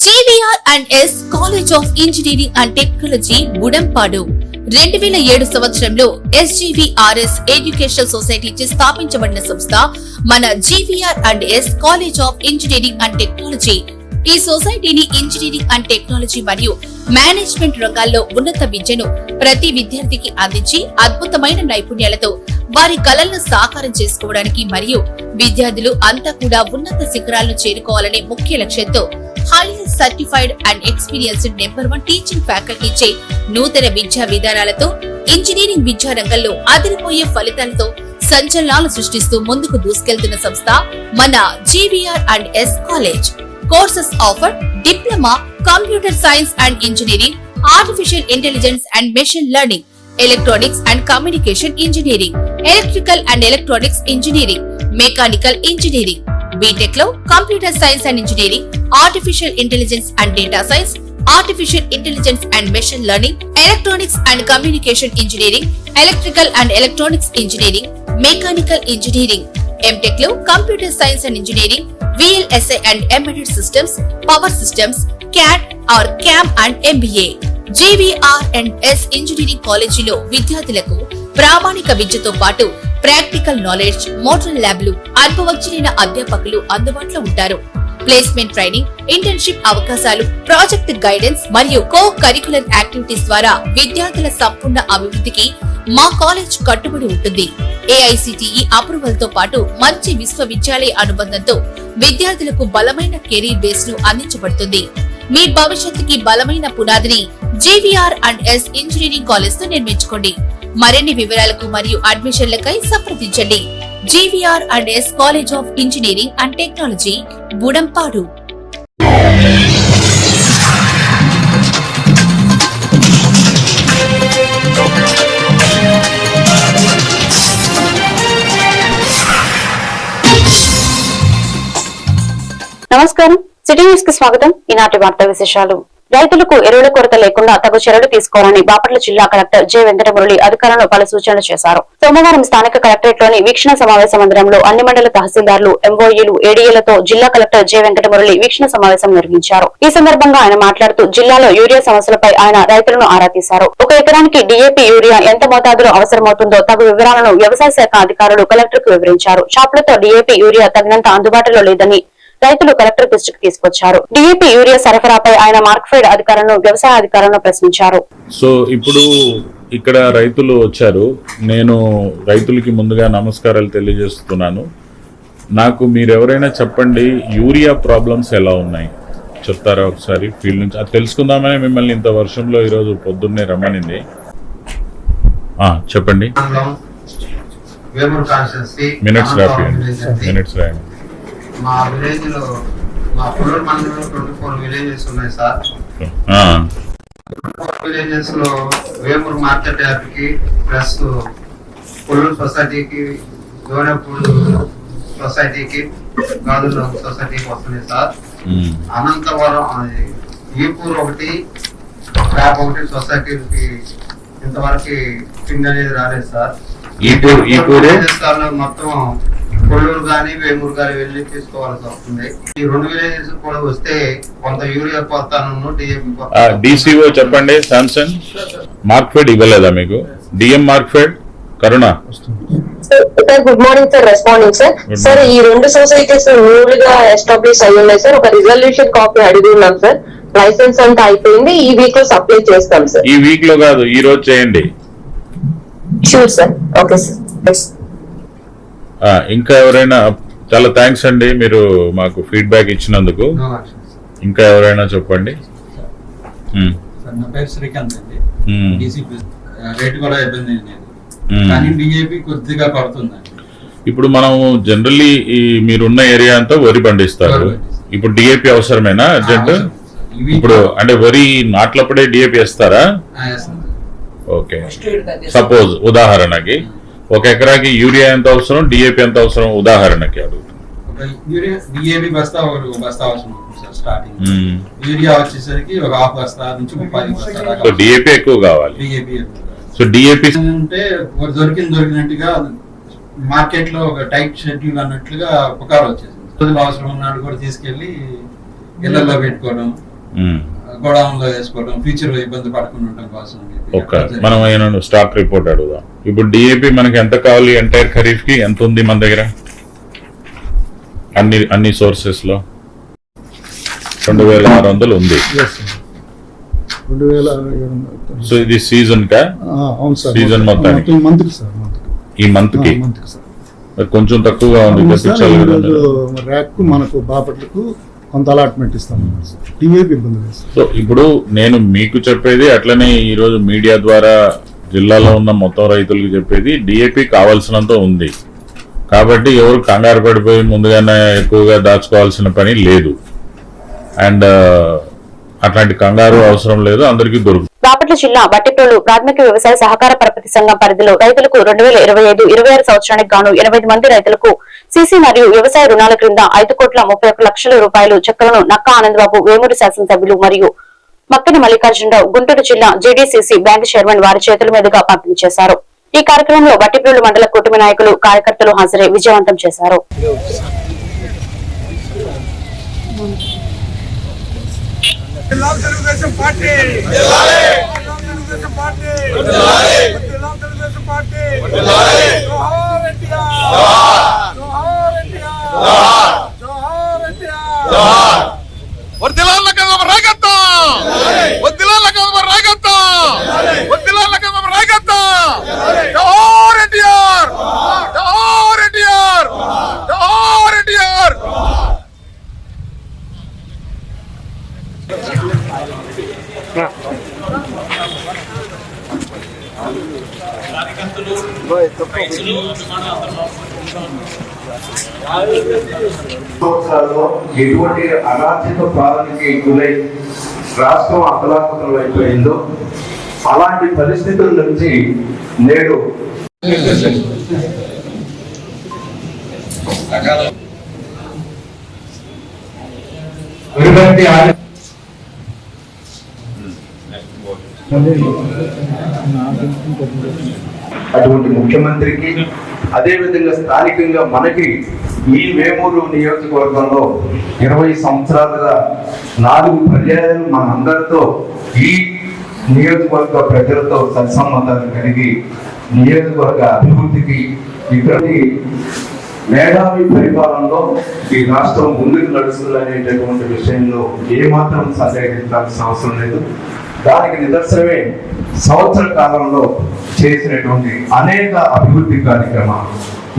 GVR&S college of engineering and technology Budampadu 2007 సంవత్సరంలో SGVRS educational society చే స్థాపించబడిన సంస్థ మన GVR&S college of engineering and technology. ఈ సొసైటీని ఇంజనీరింగ్ అండ్ టెక్నాలజీ మరియు మేనేజ్మెంట్ రంగాల్లో ఉన్నత విద్యను ప్రతి విద్యార్థికి అందించి అద్భుతమైన నైపుణ్యాలతో వారి కలలను సాకారం చేసుకోవడానికి మరియు విద్యార్థులు అంతా కూడా ఉన్నత శిఖరాలను చేరుకోవాలనే ముఖ్య లక్ష్యంతో highly certified and experienced number 1 teaching faculty చే నూతన విద్యా విధానాలతో ఇంజనీరింగ్ విద్యా రంగంలో అదిరిపోయే ఫలితాలతో సంచలనాలు సృష్టిస్తూ ముందుకు దూసుకెళ్తున్న సంస్థ మన GVR&S college. Courses offer diploma, computer science and engineering, artificial intelligence and machine learning, electronics and communication engineering, electrical and electronics engineering, mechanical engineering. BTech లో computer science and engineering, artificial intelligence and data science, artificial intelligence and machine learning, electronics and communication engineering, electrical and electronics engineering, mechanical engineering. MTech లో computer science and engineering, VLSI and embedded systems, power systems, CAD or CAM and MBA. GVR&S engineering కాలేజీలో విద్యార్థులకు ప్రామాణిక విద్యతో పాటు practical knowledge, model ల్యాబ్లు, అనుభవజ్ఞులైన అధ్యాపకులు అందుబాటులో ఉంటారు. ప్లేస్మెంట్ ట్రైనింగ్, ఇంటర్న్షిప్ అవకాశాలు, ప్రాజెక్ట్ గైడెన్స్ మరియు కో కరికులర్ యాక్టివిటీస్ ద్వారా విద్యార్థుల సంపూర్ణ అభివృద్ధికి మా కాలేజ్ కట్టుబడి ఉంటుంది. AICTE అప్రూవల్ తో పాటు మంచి విశ్వవిద్యాలయ అనుబంధంతో విద్యార్థులకు బలమైన కెరీర్ బేస్ ను అందించబడుతుంది. మీ భవిష్యత్తుకి బలమైన పునాదిని GVR&S ఇంజనీరింగ్ కాలేజ్ తో నిర్మించుకోండి. మరిన్ని వివరాలకు మరియు అడ్మిషన్లకై సంప్రదించండి. GVR&S college of engineering and technology, Budampadu. నమస్కారం, సిటీ న్యూస్ కి స్వాగతం. ఈనాటి వార్తా విశేషాలు. రైతులకు ఎరువుల కొరత లేకుండా తగు చర్యలు తీసుకోవాలని బాపట్ల జిల్లా కలెక్టర్ జె వెంకటమురళి అధికారులను పలు సూచనలు చేశారు. సోమవారం స్థానిక కలెక్టరేట్ లోని వీక్షణ సమావేశ మందిరంలో అన్ని మండల తహసీల్దార్లు, MOEలు, ADAలతో జిల్లా కలెక్టర్ జె వెంకటమురళి వీక్షణ సమావేశం నిర్వహించారు. ఈ సందర్భంగా ఆయన మాట్లాడుతూ జిల్లాలో యూరియా సమస్యలపై ఆయన రైతులను ఆరా తీశారు. ఒక ఎకరానికి DAP యూరియా ఎంత మోతాదులో అవసరమవుతుందో తగు వివరాలను వ్యవసాయ శాఖ అధికారులు కలెక్టర్ కు వివరించారు. షాపులతో DAP యూరియా తగినంత అందుబాటులో లేదని రైతులు కలెక్టర్ దృష్టికి తీసుకొచ్చారు. DAP యూరియా సరఫరాపై ఆయన మార్క్ఫెడ్ అధికారులను, వ్యవసాయ అధికారులను ప్రశ్నించారు. సో ఇప్పుడు ఇక్కడ రైతులు వచ్చారు. నేను రైతులకి ముందుగా నమస్కారాలు తెలియజేస్తున్నాను. నాకు మీరు ఎవరైనా చెప్పండి, యూరియా ప్రాబ్లమ్స్ ఎలా ఉన్నాయి చెప్తారా ఒకసారి ఫీల్డ్ నుంచి? అది తెలుసుకుందామని మిమ్మల్ని ఇంత వర్షంలో ఈరోజు పొద్దున్నే రమ్మనింది. చెప్పండి. మినిట్స్ రాయండి. మా విలేజ్ లో, మా పుల్లూరు మండలంలో 24 విలేజెస్ ఉన్నాయి సార్. 24 విలేజెస్ లో వేమూరు మార్కెట్ యార్డ్కి ప్లస్ పుల్లూరు సొసైటీకి, జోనపూడి సొసైటీకి, గాజుల సొసైటీకి వస్తున్నాయి సార్. అనంతవరం, ఈపూర్ ఒకటి, క్రాప్ ఒకటి సొసైటీకి ఇంతవరకు పిండి అనేది రాలేదు సార్. మొత్తం కొల్లూరు గానీ, వేమూరు గానీ వెళ్ళి తీసుకోవాల్సి వస్తుంది. ఈ 2 విలేజెస్ కూడా వస్తే కొంత యూరియా కొత్తాను, DCO చెప్పండి. శాంసన్ మార్క్ఫెడ్ ఇవ్వలేదా మీకు? DM Markfed Karuna. Good morning sir. Responding sir. Sir, ఈ 2 సొసైటీస్ న్యూగా ఎస్టాబ్లిష్ అయ్యి ఉన్నాయి సార్. ఒక రిజల్యూషన్ కాపీ అడిగి ఉన్నాం సార్. లైసెన్స్ అంతా అయిపోయింది. ఈ వీక్ లో సప్లై చేస్తాం సార్. ఈ వీక్ లో కాదు, ఈ రోజు చేయండి. Sure sir. Okay sir. ఇంకా ఎవరైనా? చాలా థ్యాంక్స్ అండి మీరు మాకు ఫీడ్బ్యాక్ ఇచ్చినందుకు. ఇంకా ఎవరైనా చెప్పండి. నా పేరు శ్రీకాంత్ అండి. రేటు కూడా ఇబ్బంది లేదు, కానీ DAP కొద్దిగా పడుతుందండి. ఇప్పుడు మనం జనరల్లీ మీరున్న ఏరియా అంతా వరి పండిస్తారు. ఇప్పుడు DAP అవసరమేనా అర్జెంట్? ఇప్పుడు అంటే వరి నాట్లప్పుడే DAP వేస్తారా? ఓకే. సపోజ్ ఉదాహరణకి ఒక ఎకరాకి యూరియా ఎంత అవసరం, DAP ఎంత అవసరం ఉదాహరణకి అడుగుతున్నాం. DAP బస్తా అవసరం సార్. స్టార్టింగ్ యూరియా వచ్చేసరికి ఒక 1/2 బస్తా నుంచి 30 బస్తాల. సో DAP ఎక్కువ కావాలి. సో DAP అంటే దొరికినట్టుగా మార్కెట్ లో ఒక టైట్ షెడ్యూల్ అన్నట్లుగా పుకారు వచ్చేసింది. అవసరం ఉన్నాడు కూడా తీసుకెళ్లి ఇళ్లలో పెట్టుకోవడం, గోడౌన్ లో వేసుకోవడం, ఫ్యూచర్ లో ఇబ్బంది పడకుండా ఉండడం కోసం. మనం ఏమైనా స్టాక్ రిపోర్ట్ అడుగుదాం. ఇప్పుడు డిఏపి మనకి ఎంత కావాలి? ఎంటైర్ ఖరీఫ్ కి ఎంత ఉంది మన దగ్గర? అన్ని సోర్సెస్ లో 2600 ఉంది. సో ఇది సీజన్ కా? సీజన్ మొత్తానికి ఈ మంత్ కి కొంచెం తక్కువగా ఉంది. మనకు బాపట్లకు కొంత అలాట్మెంట్ ఇస్తాం. టీఏపీ ఇబ్బంది లేదు. సో ఇప్పుడు నేను మీకు చెప్పేది అట్లనే ఈ రోజు మీడియా ద్వారా జిల్లాలో ఉన్న మొత్తం రైతులకు చెప్పేది, డిఏపి కావాల్సినంత ఉంది కాబట్టి ఎవరు కంగారు పడిపోయి ముందుగానే ఎక్కువగా దాచుకోవాల్సిన పని లేదు. అండ్ అట్లాంటి కంగారు అవసరం లేదు, అందరికీ దొరుకుతుంది. బాపట్ల జిల్లా బట్టిప్రోలు ప్రాథమిక వ్యవసాయ సహకార పరపతి సంఘం పరిధిలో రైతులకు 2025-26 సంవత్సరానికి గాను 8 మంది రైతులకు సీసీ మరియు వ్యవసాయ రుణాల క్రింద 5,41,00,000 రూపాయలు చెక్కులను నక్కా ఆనందబాబు, వేమూరు శాసనసభ్యులు మరియు మక్కిన మల్లికార్జునరావు, గుంటూరు జిల్లా జేడీసీసీ బ్యాంకు చైర్మన్ వారి చేతుల మీదుగా పంపిణీ చేశారు. ఈ కార్యక్రమంలో బట్టిప్రోలు మండల కూటమి నాయకులు, కార్యకర్తలు హాజరై విజయవంతం చేశారు. Telugu Desam party Telugu Desam party Telugu Desam party జోహార్ ఎన్టీఆర్ జోహార్ ఎన్టీఆర్ జోహార్ ఎన్టీఆర్ వర్ధిల్లాల కదమ రాగత్తా వర్ధిల్లాల కదమ రాగత్తా వర్ధిల్లాల కదమ రాగత్తా జోహార్ ఎన్టీఆర్ జోహార్ ఎన్టీఆర్ జోహార్ ఎన్టీఆర్. సంవత్సరాల్లో ఎటువంటి అరాచక పాలనకి గురై రాష్ట్రం అతలాకుతలం అయిపోయిందో అలాంటి పరిస్థితుల నుంచి నేడు అటువంటి ముఖ్యమంత్రికి, అదే విధంగా స్థానికంగా మనకి ఈ వేమూరు నియోజకవర్గంలో 20 సంవత్సరాలుగా 4 పర్యాయాలు మనందరితో ఈ నియోజకవర్గ ప్రజలతో సత్సంబంధాలు కలిగి నియోజకవర్గ అభివృద్ధికి ఇక్కడి మేధావి పరిపాలనలో ఈ రాష్ట్రం ముందుకు నడుస్తుంది అనేటటువంటి విషయంలో ఏమాత్రం సందేహించాల్సిన అవసరం లేదు. దానికి నిదర్శనమే సంవత్సర కాలంలో చేసినటువంటి అనేక అభివృద్ధి కార్యక్రమాలు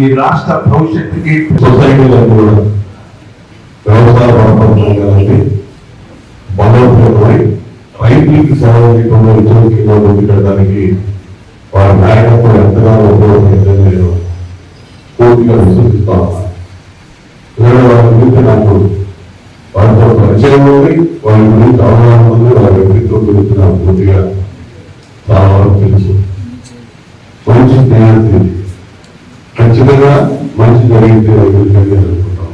ఈ రాష్ట్ర భవిష్యత్తుకి సొసైటీలో కూడా వ్యవసాయ వ్యాపారానికి బలోపేతమై రైతులకు సేవ చేయకుండా ఉద్యోగంగా ముందుకెళ్ళడానికి వారి నాయకత్వం ఎంతగానో ఉపయోగపడుతుందని నేను పూర్తిగా విశ్వసిస్తా ఉన్నాను. వారి గురించి నాకు వారితో పరిచయం ఉంది, వారి గురించి అవగాహన ఉంది, వారి వ్యక్తిత్వం గురించి నాకు పూర్తిగా చాలా వరకు తెలుసు. మంచి స్నేహితులు ఖచ్చితంగా మంచి జరిగితే అనుకుంటాం.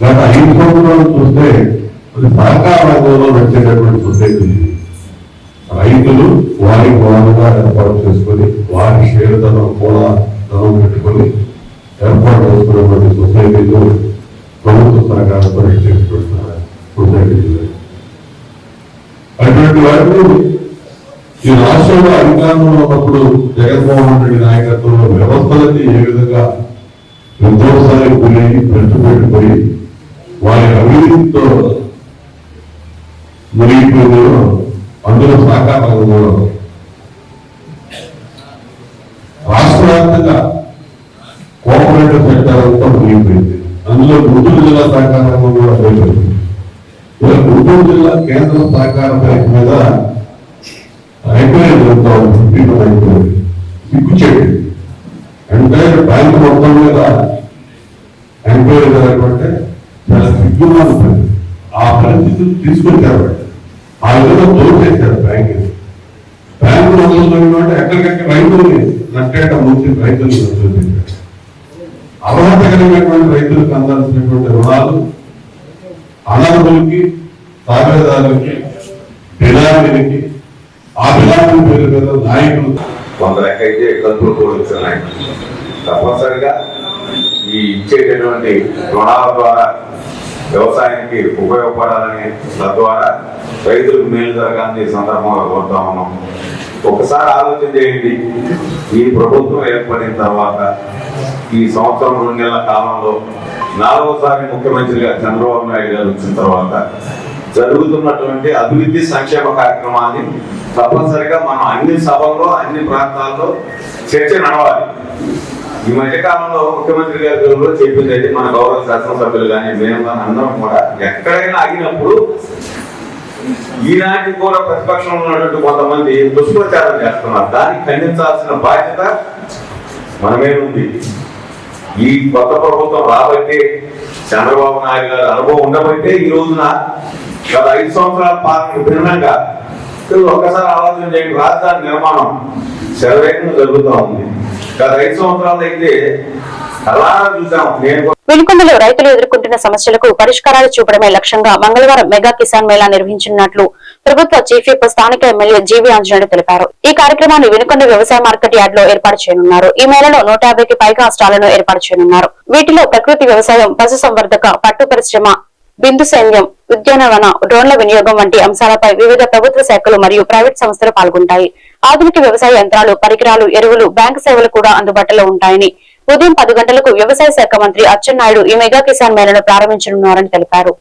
గత 5 సంవత్సరాలు చూస్తే అది సహకార రంగంలో నడిచేటటువంటి సొసైటీ. రైతులు వారికి వారుగా ఏర్పాటు చేసుకొని వారి షేర్ధనం కూడా ధనం పెట్టుకొని ఏర్పాటు చేసుకున్నటువంటి సొసైటీలు ప్రభుత్వ సహకార పరిచేటువంటి సొసైటీలు. అటువంటి వారిని ఈ రాష్ట్రంలో అధికారంలో ఉన్నప్పుడు జగన్మోహన్ రెడ్డి నాయకత్వంలో వ్యవస్థలకి ఏ విధంగా విధ్వంసానికి గురి పెట్టుబడిపోయి వారి అవినీతితో మునిగిపోయిందో అందులో సహకార రంగంలో రాష్ట్ర వ్యాప్తంగా కోఆపరేటివ్ సెక్టర్ అంతా మునిగిపోయింది. అందులో గుంటూరు జిల్లా సహకార రంగం కూడా పోయింది. ఇలా గుంటూరు జిల్లా కేంద్ర సహకార బ్యాంక్ మీద ఎంక్వైరీ జరుగుతుంది. సిగ్గుచేయండి, ఎంటైర్ బ్యాంక్ మొత్తం మీద ఎంక్వైరీ జరగకుంటే చాలా సిగ్గుగా ఉంటుంది. ఆ పరిస్థితులు తీసుకొచ్చారు, ఆ విధంగా దోచేశారు బ్యాంకు. బ్యాంకు మొదలు అంటే ఎక్కడికెక్కడ రైతుల్ని నట్టేట ముంచి రైతులు చూపించారు. అర్హత కలిగినటువంటి రైతులకు అందాల్సినటువంటి రుణాలు అనర్హులకి, తాబేదారులకి, బిలామీలకి, ఆ బిలామీ పేరు మీద నాయకులు 100 ఎక్కైతే కంతులు కూడా నాయకులు తప్పనిసరిగా ఈ ఇచ్చేటటువంటి రుణాల ద్వారా వ్యవసాయానికి ఉపయోగపడాలని, తద్వారా రైతులకు మేలు జరగాలని ఈ సందర్భంగా కోరుతా ఉన్నాం. ఒకసారి ఆలోచన చేయండి, ఈ ప్రభుత్వం ఏర్పడిన తర్వాత ఈ సంవత్సరం 2 నెలల కాలంలో 4వసారి ముఖ్యమంత్రిగా చంద్రబాబు నాయుడు గారు వచ్చిన తర్వాత జరుగుతున్నటువంటి అభివృద్ధి సంక్షేమ కార్యక్రమాన్ని తప్పనిసరిగా మనం అన్ని సభల్లో అన్ని ప్రాంతాల్లో చర్చ నడవాలి. ఈ మధ్య కాలంలో ముఖ్యమంత్రి గారు చెప్పింది అయితే మన గౌరవ శాసనసభ్యులు కానీ మేము కానీ అందరం కూడా ఎక్కడైనా ఆగినప్పుడు ఈనాటికి కూడా ప్రతిపక్షంలో ఉన్నటువంటి కొంతమంది దుష్ప్రచారం చేస్తున్నారు. దాన్ని ఖండించాల్సిన బాధ్యత మన మీద ఉంది. ఈ కొత్త ప్రభుత్వం రాబట్టే, చంద్రబాబు నాయుడు గారి అనుభవం ఉండబట్టే ఈ రోజున గత 5 సంవత్సరాల పాలన భిన్నంగా ఒక్కసారి ఆలోచన చేయండి, రాజధాని నిర్మాణం శరవేగంగా జరుగుతూ ఉంది. గత 5 సంవత్సరాలు అయితే అలా చూసాం. వినుకొండలో రైతులు ఎదుర్కొంటున్న సమస్యలకు పరిష్కారాలు చూపడమే లక్ష్యంగా మంగళవారం మెగా కిసాన్ మేళా నిర్వహించనున్నట్లు ప్రభుత్వ చీఫ్ విప్ స్థానిక ఎమ్మెల్యే జీవీ ఆంజనేయులు తెలిపారు. ఈ కార్యక్రమాన్ని వినుకొండ వ్యవసాయ మార్కెట్ యార్డ్ లో ఏర్పాటు చేయనున్నారు. ఈ మేళలో 150కి పైగా స్టాళ్లను ఏర్పాటు చేయనున్నారు. వీటిలో ప్రకృతి వ్యవసాయం, పశు సంవర్ధక, పట్టు పరిశ్రమ, బిందు సైన్యం, ఉద్యానవన, డ్రోన్ల వినియోగం వంటి అంశాలపై వివిధ ప్రభుత్వ శాఖలు మరియు ప్రైవేట్ సంస్థలు పాల్గొంటాయి. ఆధునిక వ్యవసాయ యంత్రాలు, పరికరాలు, ఎరువులు, బ్యాంకు సేవలు కూడా అందుబాటులో ఉంటాయని ఉదయం 10 గంటలకు వ్యవసాయ శాఖ మంత్రి అచ్చెన్నాయుడు ఈ మెగా కిసాన్ మేళను ప్రారంభించనున్నారని తెలిపారు.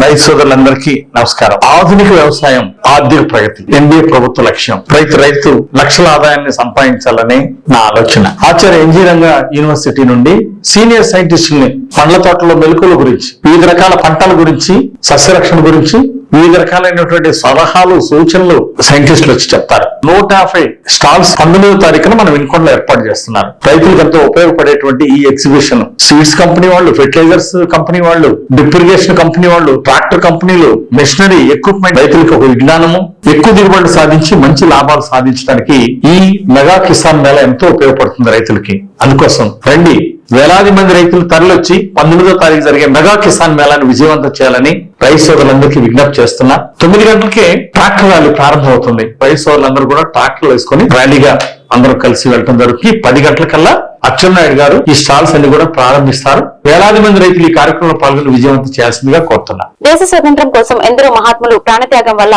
రైతు సోదరులందరికీ నమస్కారం. ఆధునిక వ్యవసాయం, ఆర్థిక ప్రగతి ఎన్డీఏ ప్రభుత్వ లక్ష్యం. రైతు లక్షల ఆదాయాన్ని సంపాదించాలని నా ఆలోచన. ఆచార్య ఎన్జీ రంగా యూనివర్సిటీ నుండి సీనియర్ సైంటిస్టుల్ని పండ్ల తోటలో మెలకువల గురించి, వివిధ రకాల పంటల గురించి, సస్యరక్షణ గురించి వివిధ రకాలైనటువంటి సలహాలు, సూచనలు సైంటిస్టులు వచ్చి చెప్తారు. 150 స్టాల్స్ 19వ తారీఖున మనం వినుకొండలో ఏర్పాటు చేస్తున్నారు. రైతులకు ఎంతో ఉపయోగపడేటువంటి ఈ ఎగ్జిబిషన్ సీడ్స్ కంపెనీ వాళ్ళు, ఫెర్టిలైజర్స్ కంపెనీ వాళ్ళు, డ్రిప్ ఇరిగేషన్ కంపెనీ వాళ్ళు, ట్రాక్టర్ కంపెనీలు, మెషినరీ ఎక్విప్మెంట్, రైతులకు ఒక విజ్ఞానము, ఎక్కువ దిగుబడి సాధించి మంచి లాభాలు సాధించడానికి ఈ మెగా కిసాన్ మేళా ఎంతో ఉపయోగపడుతుంది రైతులకి. అందుకోసం రండి, వేలాది మంది రైతులు తరలివచ్చి 19వ తారీఖు జరిగే మెగా కిసాన్ మేళాను విజయవంతం చేయాలని రైతు సోదరులందరికీ విజ్ఞప్తి చేస్తున్నా. 9 గంటలకే ట్రాక్టర్ ర్యాలీ ప్రారంభం అవుతుంది. రైతు సోదరులందరూ కూడా ట్రాక్టర్లు వేసుకొని ర్యాలీగా అందరూ కలిసి వెళ్ళడం జరుగుతుంది. 10 గంటలకల్లా అచ్చెన్నాయుడు గారు ఈ స్టాల్స్ అన్ని కూడా ప్రారంభిస్తారు. వేలాది మంది రైతులు ఈ కార్యక్రమంలో పాల్గొని విజయవంతం చేయాల్సిందిగా కోరుతున్నా. దేశ స్వతంత్రం కోసం ఎందరో మహాత్ములు ప్రాణత్యాగం వల్ల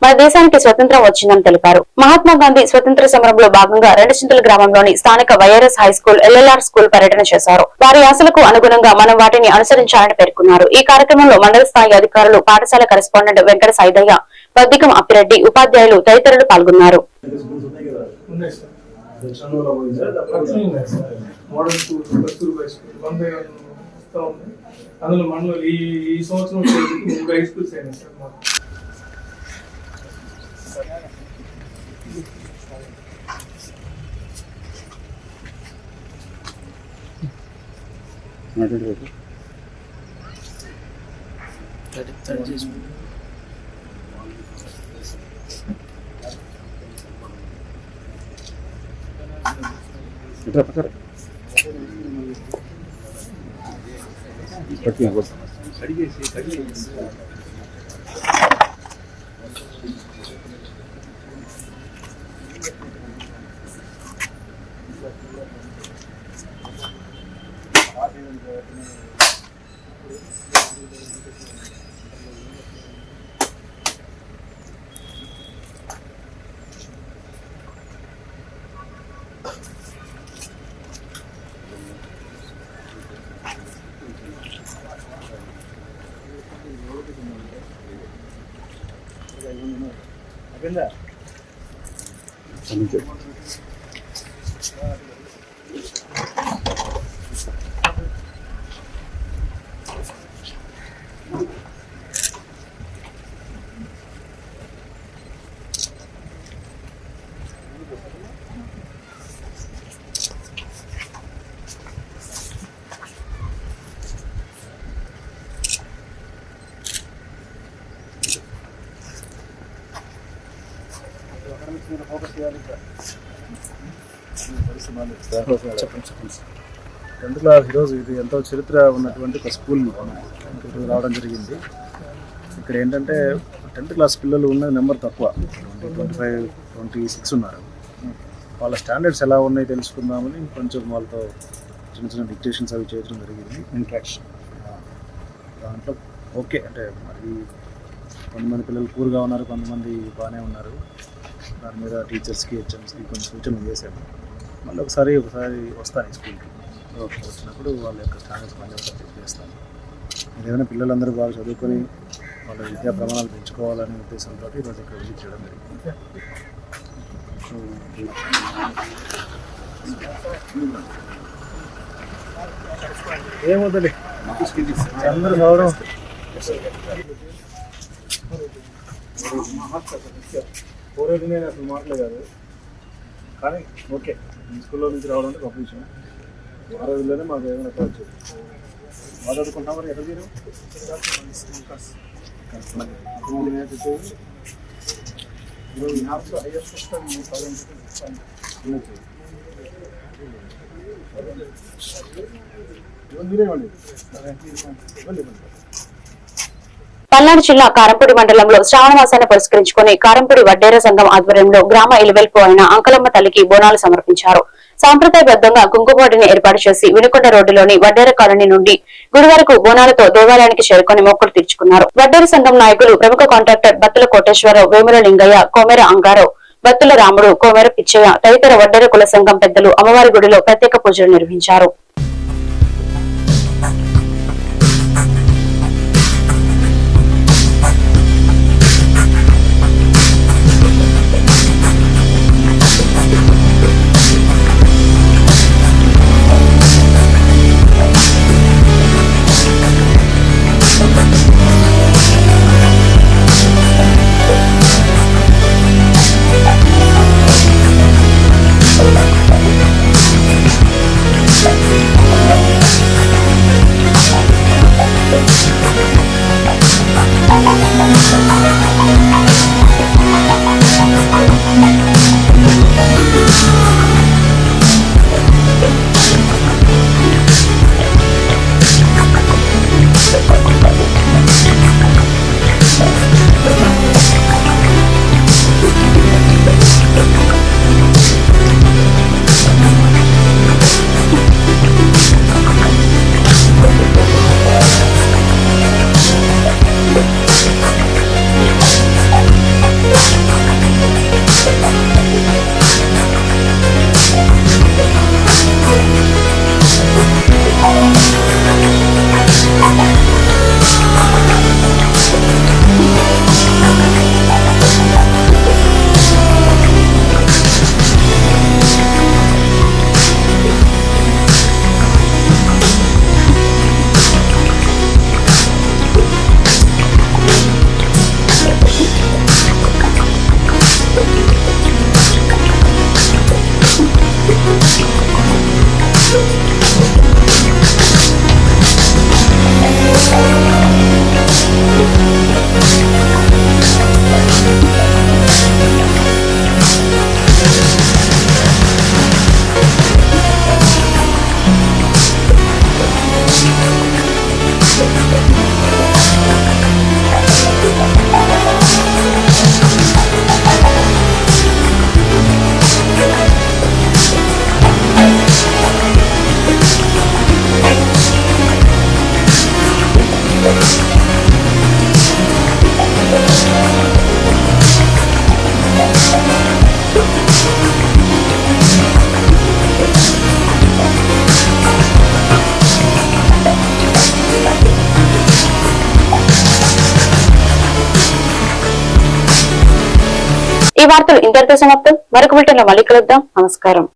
మన దేశానికి స్వతంత్రం వచ్చిందని తెలిపారు. మహాత్మా గాంధీ స్వతంత్ర సమరంలో భాగంగా రెండచింతల గ్రామంలోని స్థానిక YRS high school, LLR school పర్యటన చేశారు. వారి ఆశలకు అనుగుణంగా మనం వాటిని అనుసరించాలని పేర్కొన్నారు. ఈ కార్యక్రమంలో మండల స్థాయి అధికారులు, పాఠశాల కరెస్పాండెంట్ వెంకట సాయిదయ్య, బద్దికం అప్పిరెడ్డి, ఉపాధ్యాయులు తదితరులు పాల్గొన్నారు. అందులో మనలో ఈ సంవత్సరం 3 హై స్కూల్స్ అయినాయి సార్. టెన్త్ క్లాస్ ఈరోజు ఇది ఎంతో చరిత్ర ఉన్నటువంటి ఒక స్కూల్ ఈరోజు రావడం జరిగింది. ఇక్కడ ఏంటంటే 10th క్లాస్ పిల్లలు ఉన్న నెంబర్ తక్కువ, 25, 26 ఉన్నారు. వాళ్ళ స్టాండర్డ్స్ ఎలా ఉన్నాయి తెలుసుకుందామని కొంచెం వాళ్ళతో చిన్న చిన్న డిక్టేషన్స్ అవి చేయడం జరిగింది. ఇంట్రాక్షన్ దాంట్లో ఓకే అంటే మరి కొంతమంది పిల్లలు పూర్గా ఉన్నారు, కొంతమంది బాగానే ఉన్నారు. దాని మీద టీచర్స్కి హెచ్ఎంస్కి కొంచెం సూచనలు చేశాను. మళ్ళీ ఒకసారి వస్తాను ఈ స్కూల్కి. వచ్చినప్పుడు వాళ్ళ యొక్క స్టాండర్డ్స్ మళ్ళీ ఒకసారి చెక్ చేస్తాను. ఏదైనా పిల్లలందరూ బాగా చదువుకొని వాళ్ళ విద్యా ప్రమాణాలు పెంచుకోవాలనే ఉద్దేశంతో ఈరోజు ఇక్కడ విజిట్ చేయడం జరిగింది. ఏమవుతుంది అందరూ గౌరవం పోరేది నేను అసలు మాట్లాడలేదు కానీ ఓకే ఈ స్కూల్లో నుంచి రావడం అంటే గొప్ప విషయం. ఆ రోజుల్లోనే మాకు ఏమైనా కావచ్చు మాట్లాడుకుంటాం. మరి ఎక్కడ మీరు పల్నాడు జిల్లా కారంపూడి మండలంలో శ్రావణ మాసాన్ని పురస్కరించుకుని కారంపూడి వడ్డేర సంఘం ఆధ్వర్యంలో గ్రామ ఇలవెల్పు అయిన అంకలమ్మ తల్లికి బోనాలు సమర్పించారు. సాంప్రదాయబద్ధంగా కుంకుమడిని ఏర్పాటు చేసి వినుకొండ రోడ్డులోని వడ్డేర కాలనీ నుండి గుడి వరకు బోనాలతో దేవాలయానికి చేరుకుని మొక్కులు తీర్చుకున్నారు. వడ్డేర సంఘం నాయకులు ప్రముఖ కాంట్రాక్టర్ బత్తుల కోటేశ్వరరావు, వేముల లింగయ్య, కోమెర అంగారావు, బత్తుల రాముడు, కోమెర పిచ్చయ్య తదితర వడ్డేర కుల సంఘం పెద్దలు అమ్మవారి గుడిలో ప్రత్యేక పూజలు నిర్వహించారు. వార్తలు ఇంతటితో సమాప్తం. మరొక వీటిలో మళ్ళీ కలుద్దాం. నమస్కారం.